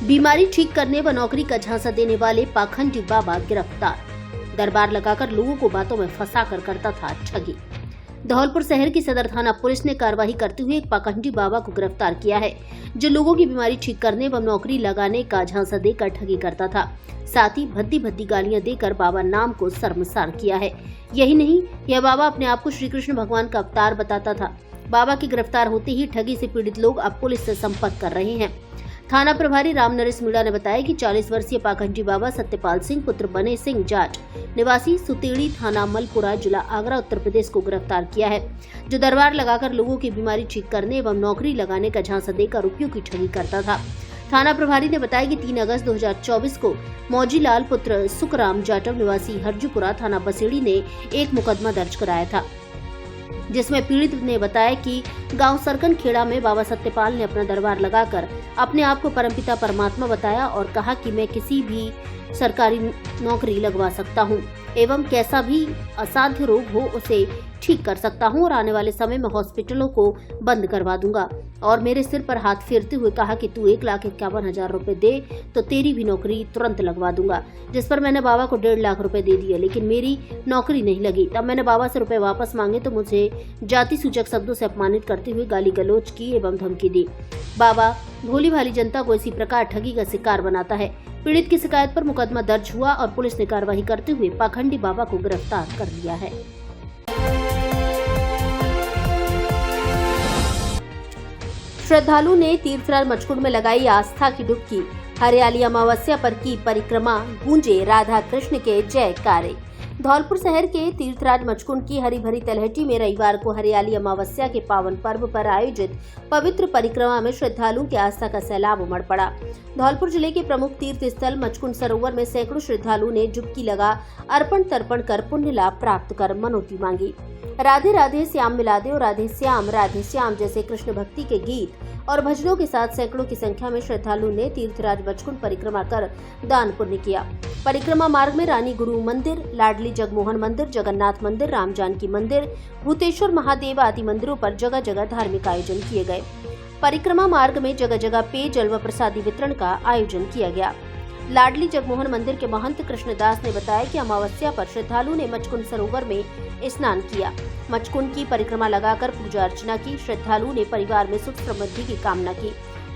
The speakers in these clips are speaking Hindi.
बीमारी ठीक करने व नौकरी का झांसा देने वाले पाखंडी बाबा गिरफ्तार। दरबार लगाकर लोगों को बातों में फंसाकर करता था ठगी। धौलपुर शहर की सदर थाना पुलिस ने कार्रवाई करते हुए एक पाखंडी बाबा को गिरफ्तार किया है, जो लोगों की बीमारी ठीक करने व नौकरी लगाने का झांसा देकर ठगी करता था। साथ ही भद्दी भद्दी गालियां देकर बाबा नाम को शर्मसार किया है। यही नहीं, यह बाबा अपने आप को श्री कृष्ण भगवान का अवतार बताता था। बाबा के गिरफ्तार होते ही ठगी से पीड़ित लोग अब पुलिस से संपर्क कर रहे हैं। थाना प्रभारी राम नरेश मीणा ने बताया कि 40 वर्षीय पाखंडी बाबा सत्यपाल सिंह पुत्र बने सिंह जाट निवासी सुतेड़ी थाना मलपुरा जिला आगरा उत्तर प्रदेश को गिरफ्तार किया है, जो दरबार लगाकर लोगों की बीमारी ठीक करने एवं नौकरी लगाने का झांसा देकर रुपयों की ठगी करता था। थाना प्रभारी ने बताया कि 3 अगस्त 2024 को मौजीलाल पुत्र सुखराम जाटव निवासी हरजूपुरा थाना बसेड़ी ने एक मुकदमा दर्ज कराया था, जिसमें पीड़ित ने बताया कि गांव सरकन खेड़ा में बाबा सत्यपाल ने अपना दरबार लगाकर अपने आप को परमपिता परमात्मा बताया और कहा कि मैं किसी भी सरकारी नौकरी लगवा सकता हूं एवं कैसा भी असाध्य रोग हो उसे ठीक कर सकता हूं और आने वाले समय में हॉस्पिटलों को बंद करवा दूंगा। और मेरे सिर पर हाथ फेरते हुए कहा कि तू 1,51,000 रुपए दे तो तेरी भी नौकरी तुरंत लगवा दूंगा। जिस पर मैंने बाबा को 1.5 लाख रुपए दे दिए, लेकिन मेरी नौकरी नहीं लगी। तब मैंने बाबा से रुपए वापस मांगे तो मुझे जाति सूचक शब्दों से अपमानित करते हुए गाली गलौज की एवं धमकी दी। बाबा भोली भाली जनता को इसी प्रकार ठगी का शिकार बनाता है। पीड़ित की शिकायत पर मुकदमा दर्ज हुआ और पुलिस ने कार्रवाई करते हुए पाखंडी बाबा को गिरफ्तार कर लिया है। श्रद्धालु ने तीर्थराज मचकुंड में लगाई आस्था की डुबकी। हरियाली अमावस्या पर की परिक्रमा, गूंजे राधा कृष्ण के जयकारे। धौलपुर शहर के तीर्थराज मचकुंड की हरी भरी तलहटी में रविवार को हरियाली अमावस्या के पावन पर्व पर आयोजित पवित्र परिक्रमा में श्रद्धालुओं की आस्था का सैलाब उमड़ पड़ा। धौलपुर जिले के प्रमुख तीर्थ स्थल मचकुंड सरोवर में सैकड़ों श्रद्धालुओं ने डुबकी लगा अर्पण तर्पण कर पुण्य लाभ प्राप्त कर मनौती मांगी। राधे राधे श्याम मिलादे और राधे श्याम जैसे कृष्ण भक्ति के गीत और भजनों के साथ सैकड़ों की संख्या में श्रद्धालु ने तीर्थराज मचकुंड परिक्रमा कर दान पुण्य किया। परिक्रमा मार्ग में रानी गुरु मंदिर, लाडली जगमोहन मंदिर, जगन्नाथ मंदिर, राम जानकी मंदिर, भूतेश्वर महादेव आदि मंदिरों पर जगह जगह धार्मिक आयोजन किए गए। परिक्रमा मार्ग में जगह जगह पेयजल व प्रसादी वितरण का आयोजन किया गया। लाडली जगमोहन मंदिर के महंत कृष्णदास ने बताया कि अमावस्या पर श्रद्धालु ने मचकुंड सरोवर में स्नान किया, मचकुंड की परिक्रमा लगाकर पूजा अर्चना की। श्रद्धालुओं ने परिवार में सुख समृद्धि की कामना की।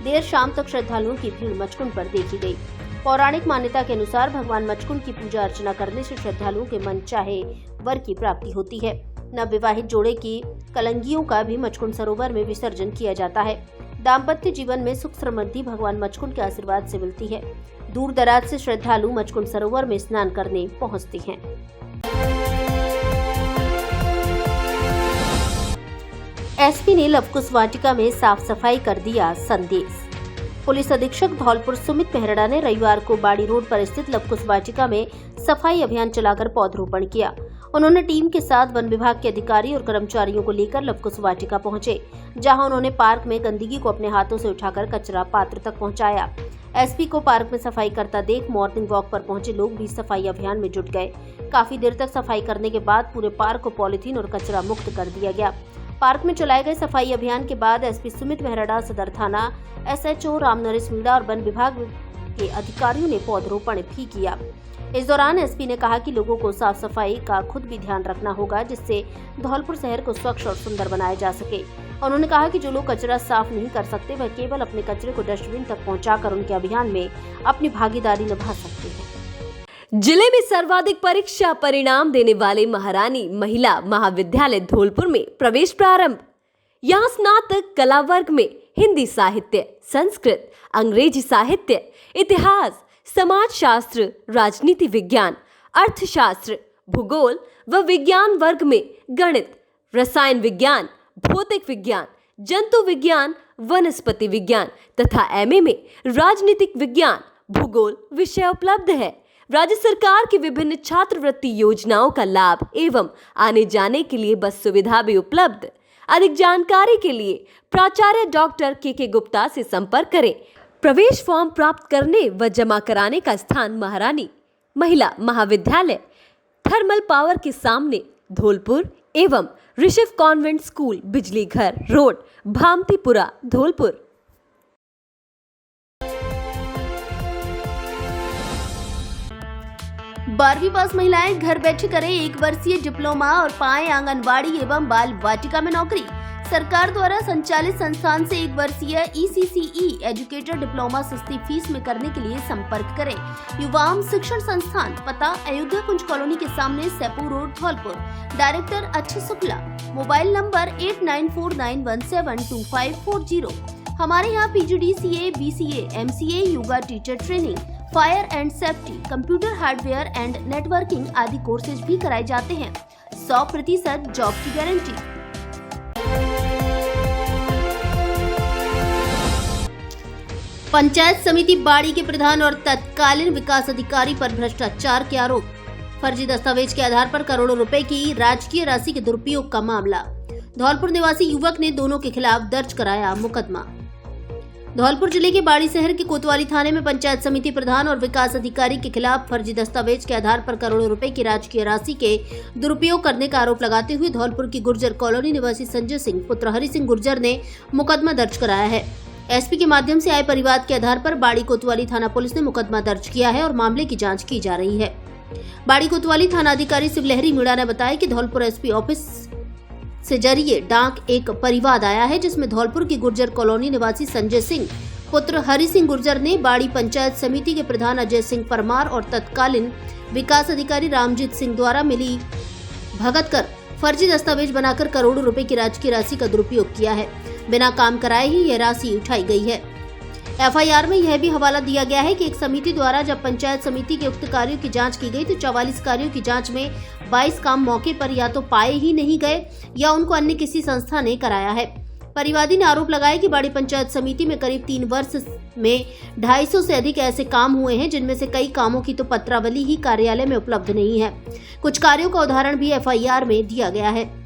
देर शाम तक श्रद्धालुओं की भीड़ मचकुंड पर देखी गई। पौराणिक मान्यता के अनुसार भगवान मचकुंड की पूजा अर्चना करने से श्रद्धालुओं के मन चाहे वर की प्राप्ति होती है। नवविवाहित जोड़े की कलंगियों का भी मचकुंड सरोवर में विसर्जन किया जाता है। दाम्पत्य जीवन में सुख समृद्धि भगवान मचकुंड के आशीर्वाद से मिलती है। दूर दराज से श्रद्धालु मचकुंड सरोवर में स्नान करने पहुंचते हैं। एसपी ने लवकुश वाटिका में साफ सफाई कर दिया संदेश। पुलिस अधीक्षक धौलपुर सुमित मेहरड़ा ने रविवार को बाड़ी रोड पर स्थित लवकुश वाटिका में सफाई अभियान चलाकर पौधरोपण किया। उन्होंने टीम के साथ वन विभाग के अधिकारी और कर्मचारियों को लेकर लवकुश वाटिका पहुंचे, जहां उन्होंने पार्क में गंदगी को अपने हाथों से उठाकर कचरा पात्र तक पहुंचाया। एसपी को पार्क में सफाई करता देख मॉर्निंग वॉक पर पहुंचे लोग भी सफाई अभियान में जुट गए। काफी देर तक सफाई करने के बाद पूरे पार्क को पॉलीथीन और कचरा मुक्त कर दिया गया। पार्क में चलाए गए सफाई अभियान के बाद एसपी सुमित मेहरड़ा, सदर थाना एसएचओ राम नरेश मीणा और वन विभाग के अधिकारियों ने पौधरोपण भी किया। इस दौरान एसपी ने कहा कि लोगों को साफ सफाई का खुद भी ध्यान रखना होगा, जिससे धौलपुर शहर को स्वच्छ और सुंदर बनाया जा सके। उन्होंने कहा कि जो लोग कचरा साफ नहीं कर सकते वह केवल अपने कचरे को डस्टबिन तक पहुंचाकर उनके अभियान में अपनी भागीदारी निभा सकते हैं। जिले में सर्वाधिक परीक्षा परिणाम देने वाले महारानी महिला महाविद्यालय धौलपुर में प्रवेश प्रारंभ। यहाँ स्नातक कला वर्ग में हिंदी साहित्य, संस्कृत, अंग्रेजी साहित्य, इतिहास, समाज शास्त्र, राजनीति विज्ञान, अर्थशास्त्र, भूगोल व विज्ञान वर्ग में गणित, रसायन विज्ञान, भौतिक विज्ञान, जंतु विज्ञान, वनस्पति विज्ञान तथा एमए में राजनीतिक विज्ञान, भूगोल विषय उपलब्ध है। राज्य सरकार की विभिन्न छात्रवृत्ति योजनाओं का लाभ एवं आने जाने के लिए बस सुविधा भी उपलब्ध। अधिक जानकारी के लिए प्राचार्य डॉक्टर के गुप्ता से संपर्क करें। प्रवेश फॉर्म प्राप्त करने व जमा कराने का स्थान महारानी महिला महाविद्यालय, थर्मल पावर के सामने धौलपुर एवं ऋषभ कॉन्वेंट स्कूल, बिजली घर रोड, भामतीपुरा, धौलपुर। 12वीं पास महिलाएं घर बैठे करें 1 वर्षीय डिप्लोमा और पाएं आंगनबाड़ी एवं बाल वाटिका में नौकरी। सरकार द्वारा संचालित संस्थान से 1 वर्षीय ECCE एजुकेटर डिप्लोमा सस्ती फीस में करने के लिए संपर्क करें। युवाम शिक्षण संस्थान, पता अयोध्या कुंज कॉलोनी के सामने, Sepu road, Dholpur. Director Akshay Shukla. Mobile number 8949172540। हमारे यहाँ PGDCA, BCA, MCA, yoga teacher training, fire and safety, computer hardware and networking आदि कोर्सेज भी कराए जाते हैं। 100% जॉब की गारंटी। पंचायत समिति बाड़ी के प्रधान और तत्कालीन विकास अधिकारी पर भ्रष्टाचार के आरोप। फर्जी दस्तावेज के आधार पर करोड़ों रुपए की राजकीय राशि के दुरुपयोग का मामला। धौलपुर निवासी युवक ने दोनों के खिलाफ दर्ज कराया मुकदमा। धौलपुर जिले के बाड़ी शहर के कोतवाली थाने में पंचायत समिति प्रधान और विकास अधिकारी के खिलाफ फर्जी दस्तावेज के आधार पर करोड़ों रुपए की राजकीय राशि के दुरुपयोग करने का आरोप लगाते हुए धौलपुर की गुर्जर कॉलोनी निवासी संजय सिंह पुत्र हरि सिंह गुर्जर ने मुकदमा दर्ज कराया है। एसपी के माध्यम से आए परिवाद के आधार पर बाड़ी कोतवाली थाना पुलिस ने मुकदमा दर्ज किया है और मामले की जांच की जा रही है। बाड़ी कोतवाली थाना अधिकारी शिवलहरी मीणा ने बताया कि धौलपुर एसपी ऑफिस से जरिए डाक एक परिवाद आया है, जिसमें धौलपुर की गुर्जर कॉलोनी निवासी संजय सिंह पुत्र हरि सिंह गुर्जर ने बाड़ी पंचायत समिति के प्रधान अजय सिंह परमार और तत्कालीन विकास अधिकारी रामजीत सिंह द्वारा मिली भगत कर फर्जी दस्तावेज बनाकर करोड़ों रुपए की राजकीय राशि का दुरुपयोग किया है। बिना काम कराए ही यह राशि उठाई गई है। FIR में यह भी हवाला दिया गया है कि एक समिति द्वारा जब पंचायत समिति के उक्त कार्यों की जांच की गई तो 44 कार्यों की जांच में 22 काम मौके पर या तो पाए ही नहीं गए या उनको अन्य किसी संस्था ने कराया है। परिवादी ने आरोप लगाया कि बाड़ी पंचायत समिति में करीब 3 वर्ष में 250 से अधिक ऐसे काम हुए हैं, जिनमें से कई कामों की तो पत्रावली ही कार्यालय में उपलब्ध नहीं है। कुछ कार्यों का उदाहरण भी FIR में दिया गया है।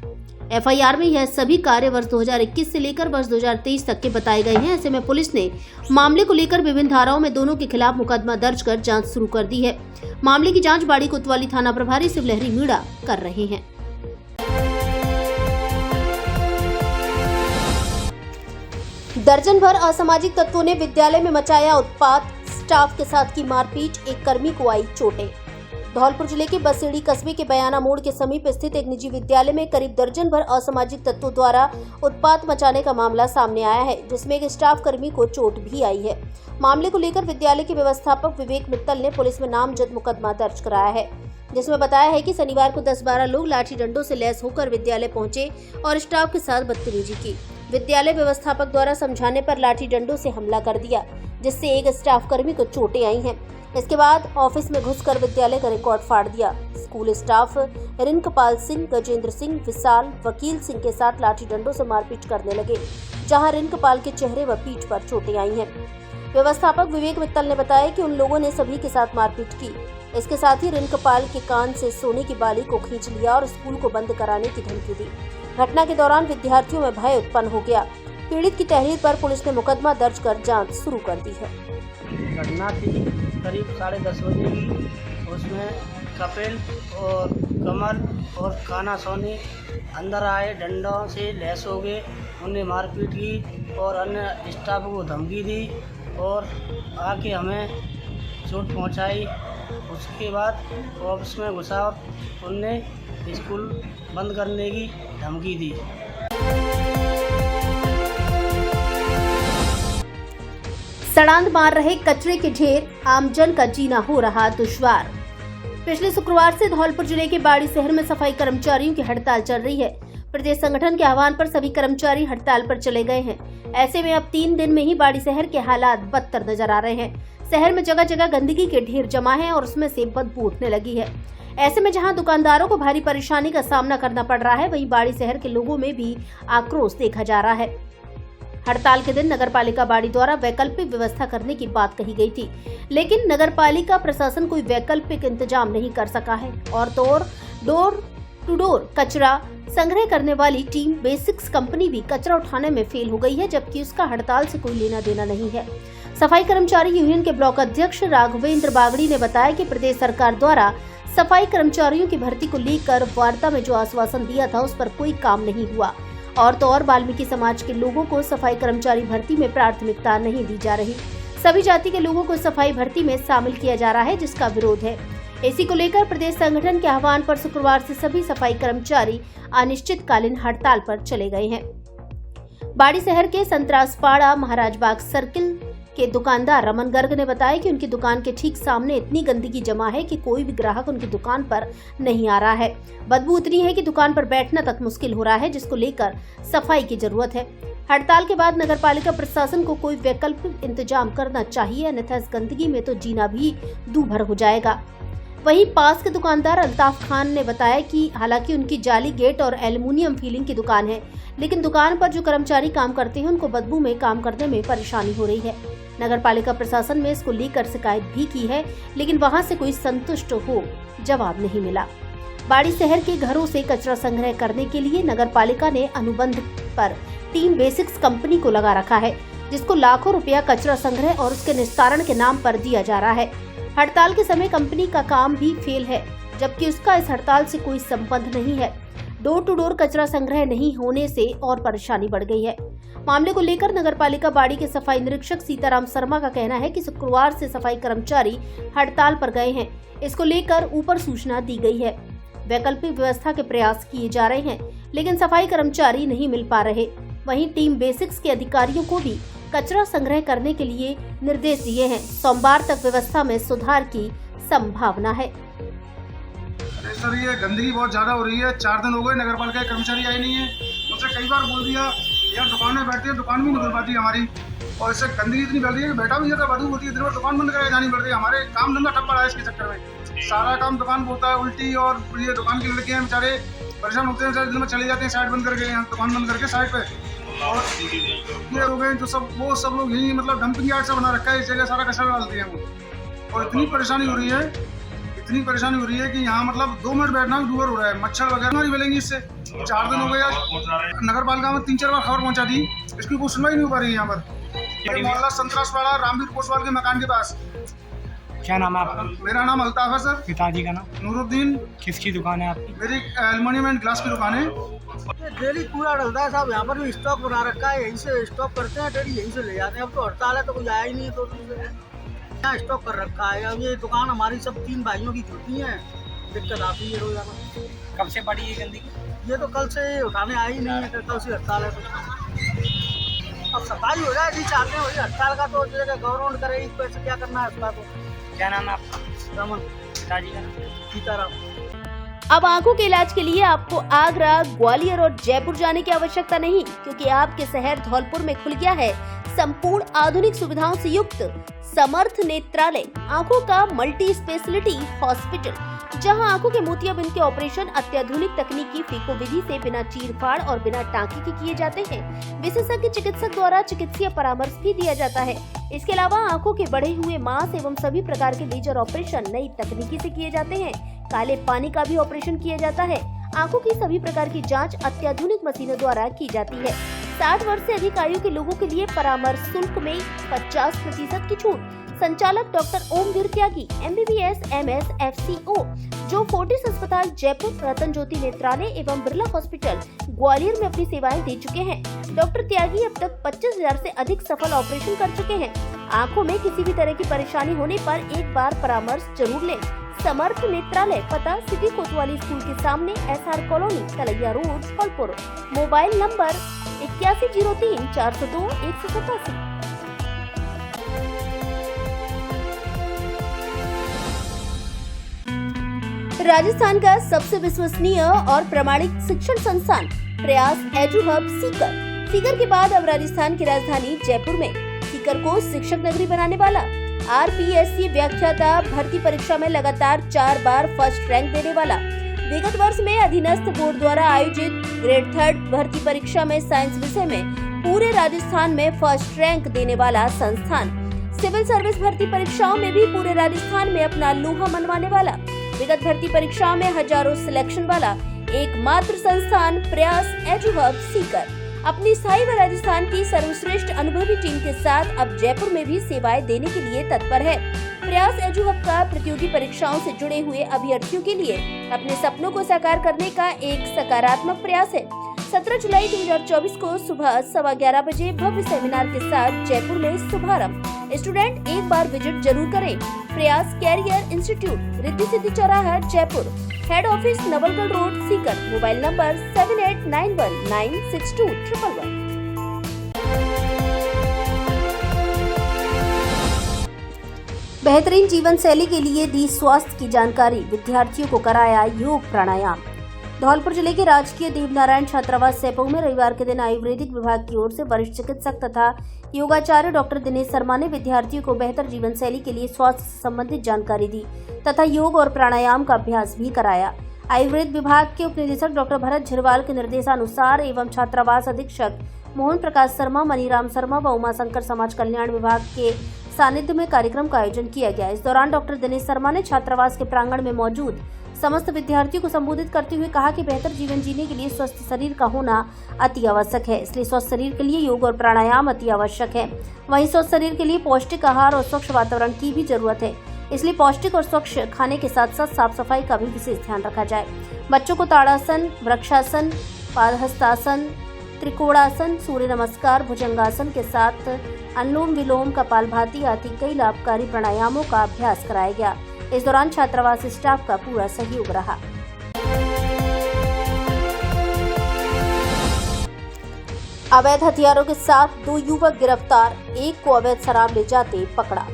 FIR में यह सभी कार्य वर्ष 2021 से लेकर वर्ष 2023 तक के बताए गए हैं। ऐसे में पुलिस ने मामले को लेकर विभिन्न धाराओं में दोनों के खिलाफ मुकदमा दर्ज कर जांच शुरू कर दी है। मामले की जांच बाड़ी कोतवाली थाना प्रभारी शिवलहरी मीणा कर रहे हैं। दर्जन भर असामाजिक तत्वों ने विद्यालय में मचाया उत्पात, स्टाफ के साथ की मारपीट, एक कर्मी को आई चोटें। धौलपुर जिले के बसेड़ी कस्बे के बयाना मोड़ के समीप स्थित एक निजी विद्यालय में करीब दर्जन भर असामाजिक तत्वों द्वारा उत्पात मचाने का मामला सामने आया है, जिसमें एक स्टाफ कर्मी को चोट भी आई है। मामले को लेकर विद्यालय के व्यवस्थापक विवेक मित्तल ने पुलिस में नामजद मुकदमा दर्ज कराया है, जिसमें बताया है कि शनिवार को 10-12 लोग लाठी डंडों से लैस होकर विद्यालय पहुंचे और स्टाफ के साथ बदतमीजी की। विद्यालय व्यवस्थापक द्वारा समझाने पर लाठी डंडों से हमला कर दिया, जिससे एक स्टाफ कर्मी को चोटें आई हैं। इसके बाद ऑफिस में घुसकर विद्यालय का रिकॉर्ड फाड़ दिया। स्कूल स्टाफ रिंकपाल सिंह, गजेंद्र सिंह, विशाल, वकील सिंह के साथ लाठी डंडों से मारपीट करने लगे, जहां रिंकपाल के चेहरे व पीठ पर चोटें आई हैं। व्यवस्थापक विवेक मित्तल ने बताया कि उन लोगों ने सभी के साथ मारपीट की। इसके साथ ही रिंकपाल के कान से सोने की बाली को खींच लिया और स्कूल को बंद कराने की धमकी दी। घटना के दौरान विद्यार्थियों में भय उत्पन्न हो गया। पीड़ित की तहरीर पर पुलिस ने मुकदमा दर्ज कर जांच शुरू कर दी है। घटना थी करीब 10:30 बजे की। उसमें कपिल और कमल और काना सोनी अंदर आए, डंडों से लैस हो गए, उन्हें मारपीट की और अन्य स्टाफ को धमकी दी और आके हमें चोट पहुंचाई। उसके बाद ऑफिस में घुसा और उनने स्कूल बंद करने की धमकी दी। सड़ांध मार रहे कचरे के ढेर, आमजन का जीना हो रहा दुश्वार। पिछले शुक्रवार से धौलपुर जिले के बाड़ी शहर में सफाई कर्मचारियों की हड़ताल चल रही है। प्रदेश संगठन के आह्वान पर सभी कर्मचारी हड़ताल पर चले गए हैं। ऐसे में अब 3 दिन में ही बाड़ी शहर के हालात बदतर नजर आ रहे हैं। शहर में जगह जगह गंदगी के ढेर जमा है और उसमें से बदबू उठने लगी है। ऐसे में जहां दुकानदारों को भारी परेशानी का सामना करना पड़ रहा है, वहीं बाड़ी शहर के लोगों में भी आक्रोश देखा जा रहा है। हड़ताल के दिन नगरपालिका बाड़ी द्वारा वैकल्पिक व्यवस्था करने की बात कही गई थी, लेकिन नगरपालिका प्रशासन कोई वैकल्पिक इंतजाम नहीं कर सका है और तो और डोर टू डोर कचरा संग्रह करने वाली टीम बेसिक्स कंपनी भी कचरा उठाने में फेल हो गई है, जबकि उसका हड़ताल से कोई लेना देना नहीं है। सफाई कर्मचारी यूनियन के ब्लॉक अध्यक्ष राघवेंद्र बागड़ी ने बताया कि प्रदेश सरकार द्वारा सफाई कर्मचारियों की भर्ती को लेकर वार्ता में जो आश्वासन दिया था, उस पर कोई काम नहीं हुआ और तो और वाल्मीकि समाज के लोगों को सफाई कर्मचारी भर्ती में प्राथमिकता नहीं दी जा रही। सभी जाति के लोगों को सफाई भर्ती में शामिल किया जा रहा है, जिसका विरोध है। इसी को लेकर प्रदेश संगठन के आह्वान पर शुक्रवार से सभी सफाई कर्मचारी अनिश्चितकालीन हड़ताल पर चले गए हैं। बाड़ी शहर के संतरासपाड़ा महाराजबाग सर्किल के दुकानदार रमन गर्ग ने बताया कि उनकी दुकान के ठीक सामने इतनी गंदगी जमा है कि कोई भी ग्राहक उनकी दुकान पर नहीं आ रहा है। बदबू इतनी है कि दुकान पर बैठना तक मुश्किल हो रहा है, जिसको लेकर सफाई की जरूरत है। हड़ताल के बाद नगरपालिका प्रशासन को कोई वैकल्पिक इंतजाम करना चाहिए, अन्यथा इस गंदगी में तो जीना भी दूभर हो जाएगा। वहीं पास के दुकानदार अल्ताफ खान ने बताया कि हालांकि उनकी जाली गेट और एल्युमिनियम फीलिंग की दुकान है, लेकिन दुकान पर जो कर्मचारी काम करते हैं उनको बदबू में काम करने में परेशानी हो रही है। नगरपालिका प्रशासन में इसको लेकर शिकायत भी की है, लेकिन वहां से कोई संतुष्ट हो जवाब नहीं मिला। बाड़ी शहर के घरों से कचरा संग्रह करने के लिए नगरपालिका ने अनुबंध पर टीम बेसिक्स कंपनी को लगा रखा है, जिसको लाखों रुपया कचरा संग्रह और उसके निस्तारण के नाम पर दिया जा रहा है। हड़ताल के समय कंपनी का काम भी फेल है, जबकि उसका इस हड़ताल से कोई संबंध नहीं है। डोर टू डोर कचरा संग्रह नहीं होने से और परेशानी बढ़ गई है। मामले को लेकर नगरपालिका बाड़ी के सफाई निरीक्षक सीताराम शर्मा का कहना है कि शुक्रवार से सफाई कर्मचारी हड़ताल पर गए हैं। इसको लेकर ऊपर सूचना दी गई है। वैकल्पिक व्यवस्था के प्रयास किए जा रहे हैं, लेकिन सफाई कर्मचारी नहीं मिल पा रहे। वहीं टीम बेसिक्स के अधिकारियों को भी कचरा संग्रह करने के लिए निर्देश दिए हैं। सोमवार तक व्यवस्था में सुधार की संभावना है। सर, ये गंदगी बहुत ज्यादा हो रही है। 4 दिन हो गए, नगरपालिका के कर्मचारी आए नहीं है। मुझसे कई बार बोल दिया यार दुकान में बैठते हैं, दुकान भी नहीं खुल पाती हमारी, और इससे गंदगी इतनी फैल रही है कि बैठा भी जाता है, बदबू होती है। दिन भर दुकान बंद कराई जानी पड़ती है। हमारे काम धंधा ठप पड़ा है इसके चक्कर में। सारा काम दुकान पर होता है उल्टी, और ये दुकान के लड़के हैं बेचारे परेशान होते हैं। दिन में चले जाते हैं साइड बंद करके, दुकान बंद करके साइड पे, और ये हो गए जो सब लोग यही मतलब डंपिंग यार्ड से बना रखा है। इस जगह सारा कचरा डालते हैं वो, और इतनी परेशानी हो रही है कि यहाँ मतलब 2 मिनट बैठना भी दूर हो रहा है। मच्छर वगैरह नहीं मिलेंगी इससे। 4 दिन हो गया, नगर पालिका में 3-4 बार खबर पहुँचा दी, इसकी कोई सुनवाई नहीं हो पा रही है। यहाँ पर मोहल्ला संतरासपाड़ा रामवीर कोसवाल के मकान के पास। क्या नाम है आपका? मेरा नाम अल्ताफ है सर। पिताजी का नाम? नूरुद्दीन। किसकी दुकान है आपकी? मेरी एल्युमिनियम एंड ग्लास की दुकान है। डेली कूड़ा डलता है साहब, यहाँ पर भी स्टॉक बना रखा है, यहीं से स्टॉक करते हैं, डेली यहीं से ले जाते हैं। अब तो हड़ताल है तो कोई आया ही नहीं है, तो यहाँ स्टॉक कर रखा है। अब ये दुकान हमारी सब 3 भाइयों की खुलती है, दिक्कत आती है रोजाना। कब से पड़ी है गंदगी? ये तो कल से उठाने आई ही नहीं है, कल से हड़ताल है। तो अब सफाई हो जाए, 4 दिन हो जाए हड़ताल का, तो गवर्नमेंट करेगी, पैसे क्या करना है उसका। तो क्या नाम है आपका? रमन। पिताजी का नाम? सीताराम। अब आंखों के इलाज के लिए आपको आगरा, ग्वालियर और जयपुर जाने की आवश्यकता नहीं, क्योंकि आपके शहर धौलपुर में खुल गया है संपूर्ण आधुनिक सुविधाओं से युक्त समर्थ नेत्रालय, आंखों का मल्टी स्पेशलिटी हॉस्पिटल, जहां आंखों के मोतियाबिंद के ऑपरेशन अत्याधुनिक तकनीकी फीको विधि से बिना चीरफाड़ और बिना टांके के किए जाते हैं। विशेषज्ञ चिकित्सक द्वारा चिकित्सीय परामर्श भी दिया जाता है। इसके अलावा आंखों के बढ़े हुए मांस एवं सभी प्रकार के लेजर ऑपरेशन नई तकनीकी से किए जाते हैं। काले पानी का भी ऑपरेशन किया जाता है। आंखों की सभी प्रकार की जांच अत्याधुनिक मशीनों द्वारा की जाती है। 60 वर्ष से अधिक आयु के लोगों के लिए परामर्श शुल्क में 50% की छूट। संचालक डॉक्टर ओमवीर त्यागी, MBBS MS FCO, जो फोर्टिस अस्पताल जयपुर, रतन ज्योति नेत्रालय एवं बिरला हॉस्पिटल ग्वालियर में अपनी सेवाएं दे चुके हैं। डॉक्टर त्यागी अब तक 25,000 से अधिक सफल ऑपरेशन कर चुके हैं। आंखों में किसी भी तरह की परेशानी होने पर एक बार परामर्श जरूर लें। समर्थ नेत्रालय, पता सिटी कोतवाली स्कूल के सामने, SR colony, Talaiya road, Dholpur. Mobile number 8103 402 187। Rajasthan का सबसे विश्वसनीय और प्रमाणिक शिक्षण संस्थान प्रयास एजुहब सीकर के बाद अब राजस्थान की राजधानी जयपुर में सीकर को शिक्षक नगरी बनाने वाला RPSC व्याख्याता भर्ती परीक्षा में लगातार 4 बार फर्स्ट रैंक देने वाला, विगत वर्ष में अधीनस्थ बोर्ड द्वारा आयोजित ग्रेड 3 भर्ती परीक्षा में साइंस विषय में पूरे राजस्थान में फर्स्ट रैंक देने वाला संस्थान, सिविल सर्विस भर्ती परीक्षाओं में भी पूरे राजस्थान में अपना लोहा मनवाने वाला, विगत भर्ती परीक्षाओं में हजारों सिलेक्शन वाला एकमात्र संस्थान प्रयास एजुहब सीकर अपनी स्थायी व राजस्थान की सर्वश्रेष्ठ अनुभवी टीम के साथ अब जयपुर में भी सेवाएं देने के लिए तत्पर है। प्रयास एजुहब का प्रतियोगी परीक्षाओं से जुड़े हुए अभ्यर्थियों के लिए अपने सपनों को साकार करने का एक सकारात्मक प्रयास है। 17 जुलाई 2024 को सुबह 11:15 बजे भव्य सेमिनार के साथ जयपुर में शुभारंभ। स्टूडेंट एक बार विजिट जरूर करें। प्रयास कैरियर इंस्टीट्यूट, रिद्धि सिद्धि चौराहा, Jaipur. Head office Nawalgarh road, Sikar. Mobile number 7891962111। बेहतरीन जीवन शैली के लिए दी स्वास्थ्य की जानकारी, विद्यार्थियों को कराया योग प्राणायाम। धौलपुर जिले के राजकीय देवनारायण छात्रावास सेपऊ में रविवार के दिन आयुर्वेदिक विभाग की ओर से वरिष्ठ चिकित्सक तथा योगाचार्य डॉक्टर दिनेश शर्मा ने विद्यार्थियों को बेहतर जीवन शैली के लिए स्वास्थ्य से संबंधित जानकारी दी तथा योग और प्राणायाम का अभ्यास भी कराया। आयुर्वेद विभाग के उपनिदेशक डॉक्टर भरत झिरवाल के निर्देशानुसार एवं छात्रावास अधीक्षक मोहन प्रकाश शर्मा, मनीराम शर्मा व उमाशंकर समाज कल्याण विभाग के सानिध्य में कार्यक्रम का आयोजन किया गया। इस दौरान डॉक्टर दिनेश शर्मा ने छात्रावास के प्रांगण में मौजूद समस्त विद्यार्थियों को संबोधित करते हुए कहा कि बेहतर जीवन जीने के लिए स्वस्थ शरीर का होना अति आवश्यक है, इसलिए स्वस्थ शरीर के लिए योग और प्राणायाम अति आवश्यक है। वहीं स्वस्थ शरीर के लिए पौष्टिक आहार और स्वच्छ वातावरण की भी जरूरत है, इसलिए पौष्टिक और स्वच्छ खाने के साथ साथ साफ सफाई का भी विशेष ध्यान रखा जाए। बच्चों को ताड़ासन, वृक्षासन, पादहस्तासन, त्रिकोणासन, सूर्य नमस्कार, भुजंगासन के साथ अनुलोम विलोम, कपालभाति आदि कई लाभकारी प्राणायामों का अभ्यास कराया गया। इस दौरान छात्रावास स्टाफ का पूरा सहयोग रहा। अवैध हथियारों के साथ 2 युवक गिरफ्तार, एक को अवैध शराब ले जाते पकड़ा।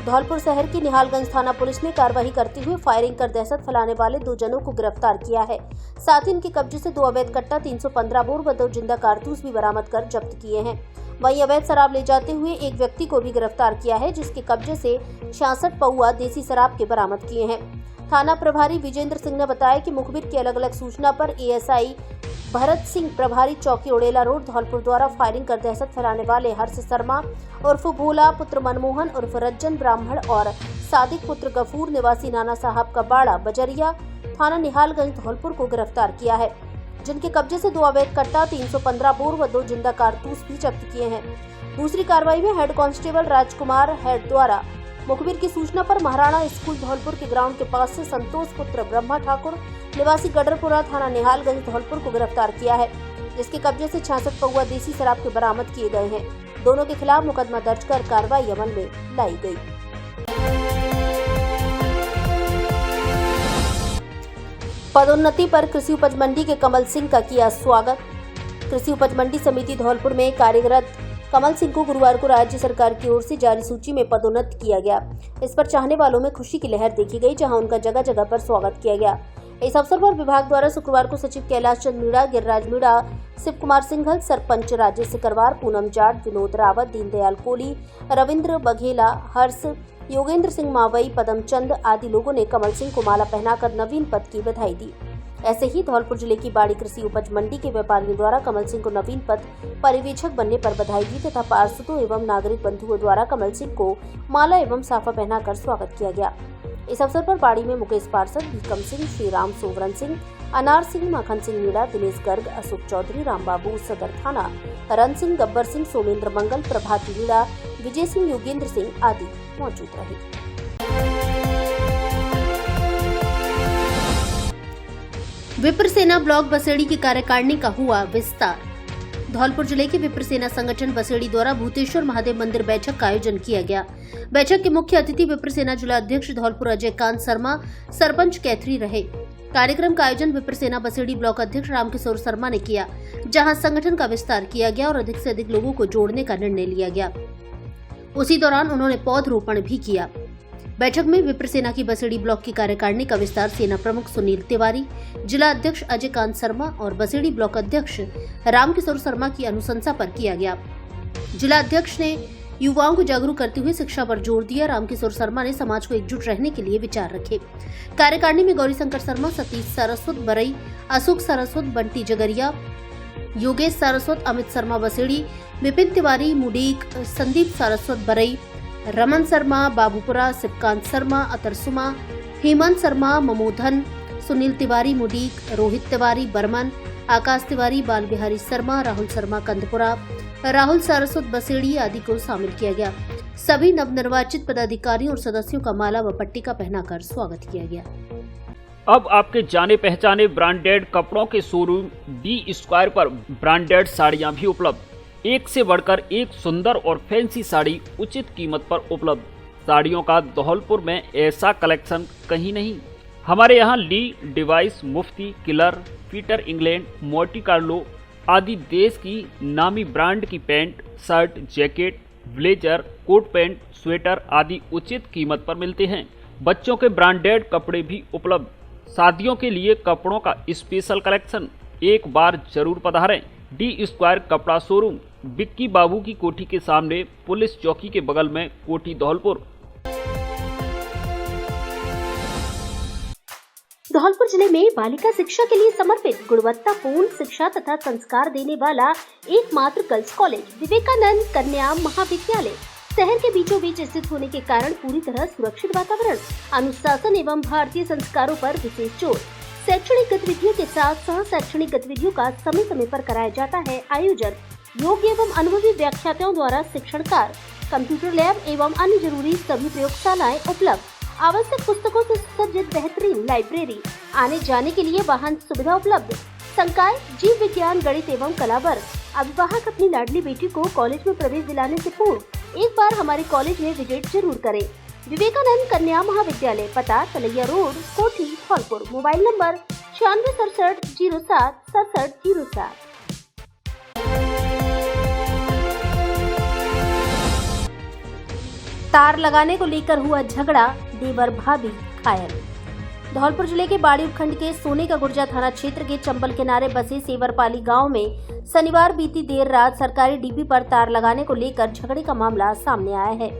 धौलपुर शहर की निहालगंज थाना पुलिस ने कार्रवाई करते हुए फायरिंग कर दहशत फैलाने वाले 2 जनों को गिरफ्तार किया है। साथ ही इनके कब्जे से 2 अवैध कट्टा, 315 बोर व 2 जिंदा कारतूस भी बरामद कर जब्त किए हैं। वहीं अवैध शराब ले जाते हुए एक व्यक्ति को भी गिरफ्तार किया है, जिसके कब्जे से 66 पौआ देसी शराब के बरामद किए हैं। थाना प्रभारी विजेंद्र सिंह ने बताया कि मुखबिर की अलग अलग सूचना पर एएसआई भरत सिंह प्रभारी चौकी ओडेला रोड धौलपुर द्वारा फायरिंग कर दहशत फैलाने वाले हर्ष शर्मा उर्फ भोला पुत्र मनमोहन उर्फ रज्जन ब्राह्मण और सादिक पुत्र गफूर निवासी नाना साहब का बाड़ा बजरिया थाना निहालगंज धौलपुर को गिरफ्तार किया है, जिनके कब्जे से 2 अवैध कट्टा, 315 बोर व 2 जिंदा कारतूस भी जब्त किए हैं। दूसरी कार्रवाई में हेड कांस्टेबल राजकुमार हेड द्वारा मुखबिर की सूचना पर महाराणा स्कूल धौलपुर के ग्राउंड के पास से संतोष पुत्र ब्रह्मा ठाकुर निवासी गडरपुरा थाना निहालगंज धौलपुर को गिरफ्तार किया है, जिसके कब्जे से 66 पौआ देसी शराब के बरामद किए गए हैं। दोनों के खिलाफ मुकदमा दर्ज कर कार्रवाई अमल में लाई गई। पदोन्नति पर कृषि उपज मंडी के कमल सिंह का किया स्वागत। कृषि उपज मंडी समिति धौलपुर में कार्यरत कमल सिंह को गुरुवार को राज्य सरकार की ओर से जारी सूची में पदोन्नत किया गया। इस पर चाहने वालों में खुशी की लहर देखी गई, जहां उनका जगह जगह पर स्वागत किया गया। इस अवसर पर विभाग द्वारा शुक्रवार को सचिव कैलाश चंद मीणा, गिरिराज मीणा, शिव कुमार सिंघल, सरपंच राजेश सिकरवार, पूनम जाट, विनोद रावत, दीनदयाल कोली, रविंद्र बघेला, हर्ष, योगेंद्र सिंह मावई, पदम चंद आदि लोगों ने कमल सिंह को माला पहनाकर नवीन पद की बधाई दी। ऐसे ही धौलपुर जिले की बाड़ी कृषि उपज मंडी के व्यापारियों द्वारा कमल सिंह को नवीन पद परिवेक्षक बनने पर बधाई दी तथा पार्षदों एवं नागरिक बंधुओं द्वारा कमल सिंह को माला एवं साफा पहनाकर स्वागत किया गया। इस अवसर पर बाड़ी में मुकेश पार्षद, भीकम सिंह, श्रीराम सोवरन सिंह, अनार सिंह, माखन सिंह मीणा, दिनेश गर्ग, अशोक चौधरी, रामबाबू सदर थाना, रन सिंह, गब्बर सिंह, सोमेंद्र मंगल, प्रभाती मीणा, विजय सिंह, योगेंद्र सिंह आदि मौजूद रहे। विप्र सेना ब्लॉक बसेड़ी की कार्यकारिणी का हुआ विस्तार। धौलपुर जिले के विप्र सेना संगठन बसेड़ी द्वारा भूतेश्वर महादेव मंदिर बैठक का आयोजन किया गया। बैठक के मुख्य अतिथि विप्र सेना जिला अध्यक्ष धौलपुर अजय कांत शर्मा, सरपंच कैथरी रहे। कार्यक्रम का आयोजन विप्र सेना बसेड़ी ब्लॉक अध्यक्ष रामकिशोर शर्मा ने किया, जहां संगठन का विस्तार किया गया और अधिक से अधिक लोगों को जोड़ने का निर्णय लिया गया। उसी दौरान उन्होंने पौधरोपण भी किया। बैठक में विप्र सेना की बसेड़ी ब्लॉक की कार्यकारिणी का विस्तार सेना प्रमुख सुनील तिवारी, जिला अध्यक्ष अजय कांत शर्मा और बसेड़ी ब्लॉक अध्यक्ष रामकिशोर शर्मा की अनुशंसा पर किया गया। जिला अध्यक्ष ने युवाओं को जागरूक करते हुए शिक्षा पर जोर दिया। रामकिशोर शर्मा ने समाज को एकजुट रहने के लिए विचार रखे। कार्यकारिणी में गौरी शंकर शर्मा, सतीश सारस्वत बरई, अशोक सारस्वत बंटी जगरिया, योगेश सारस्वत, अमित शर्मा बसेड़ी, विपिन तिवारी मुडीक, संदीप सारस्वत बरई, रमन शर्मा बाबूपुरा, शिवकांत शर्मा, अतर सुमा, हेमंत शर्मा ममोधन, सुनील तिवारी मुडीक, रोहित तिवारी बर्मन, आकाश तिवारी, बाल बिहारी शर्मा, राहुल शर्मा कंदपुरा, राहुल सारस्वत बसेड़ी आदि को शामिल किया गया। सभी नवनिर्वाचित पदाधिकारियों और सदस्यों का माला व पट्टिका पहनाकर स्वागत किया गया। अब आपके जाने पहचाने ब्रांडेड कपड़ों के शोरूम डी स्क्वायर पर ब्रांडेड साड़ियां भी उपलब्ध। एक से बढ़कर एक सुंदर और फैंसी साड़ी उचित कीमत पर उपलब्ध। साड़ियों का धौलपुर में ऐसा कलेक्शन कहीं नहीं। हमारे यहाँ ली, डिवाइस, Mufti, Killer, Peter England, Monte Carlo आदि देश की नामी ब्रांड की pant, shirt, jacket, blazer, coat pant, sweater आदि उचित कीमत पर मिलते हैं। बच्चों के ब्रांडेड कपड़े भी उपलब्ध। शादियों के लिए कपड़ों का स्पेशल कलेक्शन, एक बार जरूर पधारें। डी स्क्वायर कपड़ा शोरूम, बिक्की बाबू की कोठी के सामने, पुलिस चौकी के बगल में, कोठी धौलपुर। धौलपुर जिले में बालिका शिक्षा के लिए समर्पित गुणवत्तापूर्ण शिक्षा तथा संस्कार देने वाला एकमात्र गर्ल्स कॉलेज विवेकानंद कन्या महाविद्यालय शहर के बीचों बीच स्थित होने के कारण पूरी तरह सुरक्षित वातावरण, अनुशासन एवं भारतीय संस्कारों पर विशेष जोर। शैक्षणिक गतिविधियों के साथ सह शैक्षणिक गतिविधियों का समय समय पर कराया जाता है आयोजन। योग्य एवं अनुभवी व्याख्याताओं द्वारा शिक्षण कार्य, कंप्यूटर लैब एवं अन्य जरूरी सभी प्रयोगशालाएं उपलब्ध। आवश्यक पुस्तकों से सुसज्जित बेहतरीन लाइब्रेरी, आने जाने के लिए वाहन सुविधा उपलब्ध। संकाय, जीव विज्ञान, गणित एवं कला वर्ग। अभिभावक अपनी लाडली बेटी को कॉलेज में प्रवेश दिलाने से पूर्व एक बार हमारे कॉलेज में विजिट जरूर करें। विवेकानंद कन्या महाविद्यालय, पता तलैया रोड, कोठी, धौलपुर। Mobile number 9667076707। तार लगाने को लेकर हुआ झगड़ा, देवर भाभी घायल। धौलपुर जिले के बाड़ी उपखंड के सोने का गुर्जा थाना क्षेत्र के चंबल किनारे बसे सेवरपाली गांव में शनिवार बीती देर रात सरकारी डीपी पर तार लगाने को लेकर झगड़े का मामला सामने आया है।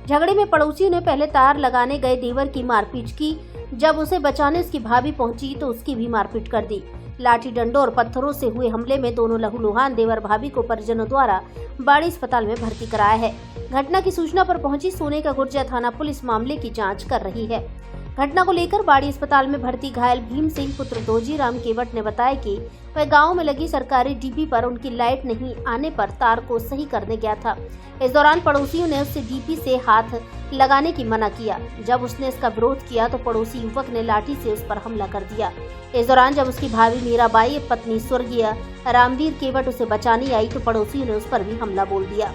झगड़े में पड़ोसियों ने पहले तार लगाने गए देवर की मारपीट की। जब उसे बचाने उसकी भाभी पहुंची तो उसकी भी मारपीट कर दी। लाठी डंडों और पत्थरों से हुए हमले में दोनों लहूलुहान देवर भाभी को परिजनों द्वारा बाड़ी अस्पताल में भर्ती कराया है। घटना की सूचना पर पहुंची सोने का गुर्जा थाना पुलिस मामले की जांच कर रही है। घटना को लेकर बाड़ी अस्पताल में भर्ती घायल भीम सिंह पुत्र दोजी राम केवट ने बताया कि वह गांव में लगी सरकारी डीपी पर उनकी लाइट नहीं आने पर तार को सही करने गया था। इस दौरान पड़ोसियों ने उससे डीपी से हाथ लगाने की मना किया। जब उसने इसका विरोध किया तो पड़ोसी युवक ने लाठी से उस पर हमला कर दिया। इस दौरान जब उसकी भाभी मीराबाई पत्नी स्वर्गीय रामवीर केवट उसे बचाने आई तो पड़ोसियों ने उस पर भी हमला बोल दिया।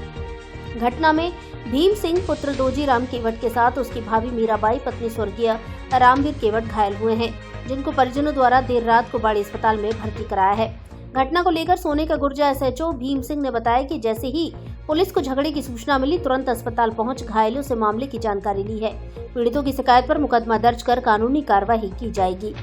घटना में भीम सिंह पुत्र दोजी राम केवट के साथ उसकी भाभी मीराबाई पत्नी स्वर्गीय रामवीर केवट घायल हुए हैं, जिनको परिजनों द्वारा देर रात को बाड़ी अस्पताल में भर्ती कराया है। घटना को लेकर सोने का गुर्जा एसएचओ भीम सिंह ने बताया कि जैसे ही पुलिस को झगड़े की सूचना मिली तुरंत अस्पताल पहुंच घायलों से मामले की जानकारी ली है। पीड़ितों की शिकायत पर मुकदमा दर्ज कर कानूनी कार्रवाई की जाएगी।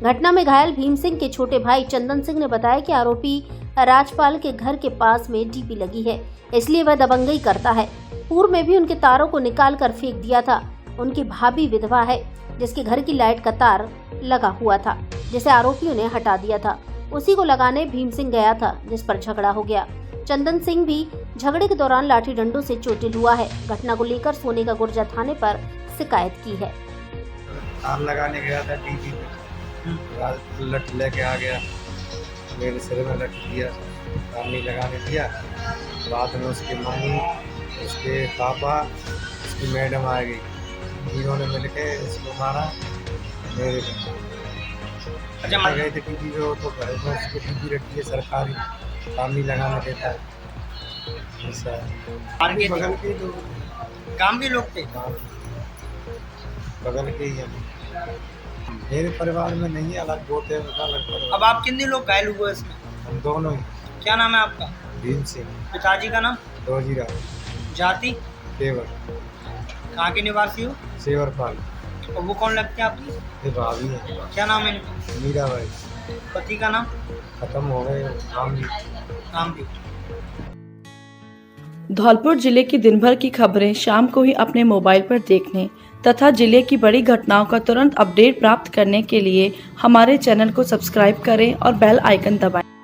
घटना में घायल भीम सिंह के छोटे भाई चंदन सिंह ने बताया कि आरोपी राजपाल के घर के पास में डीपी लगी है, इसलिए वह दबंगई करता है। पूर्व में भी उनके तारों को निकाल कर फेंक दिया था। उनकी भाभी विधवा है, जिसके घर की लाइट का तार लगा हुआ था, जिसे आरोपियों ने हटा दिया था। उसी को लगाने भीम सिंह गया था, जिस पर झगड़ा हो गया। चंदन सिंह भी झगड़े के दौरान लाठी डंडों से चोटिल हुआ है। घटना को लेकर सोने का गुर्जा थाने पर शिकायत की है। तार लगाने गया था डीपी पे, लट लेके आ गया, मेरे सिर में लट दिया, तार नहीं लगाने दिया। बाद में उसकी मम्मी, उसके पापा, उसकी मैडम आ गई, इन्होंने मिल के इसको मारा। मेरे अच्छा, आ गए थे टीवी पे, तो घर में उसको टीवी रखी है सरकारी, काम नहीं लगाने देता है। ऐसा है। बगल के जो काम भी लोग थे। बगल के ही है। मेरे परिवार में नहीं है, अलग बहुत है, अलग परिवार। अब आप कितने लोग घायल हुए इसमें? हम दोनों ही। क्या नाम है आपका? भीम सिंह। पिताजी का नाम? दोजी राम जाति? केवट। कहाँ के निवासी हो? सेवरपाल। और वो कौन लगते हैं आपकी? ये भाभी है, क्या नाम है इनका? मीराबाई। पति का नाम? खत्म हो गए, नाम भी। धौलपुर जिले की दिन भर की खबरें शाम को ही अपने मोबाइल पर देखने तथा जिले की बड़ी घटनाओं का तुरंत अपडेट प्राप्त करने के लिए हमारे चैनल को सब्सक्राइब करें और बेल आइकन दबाएं।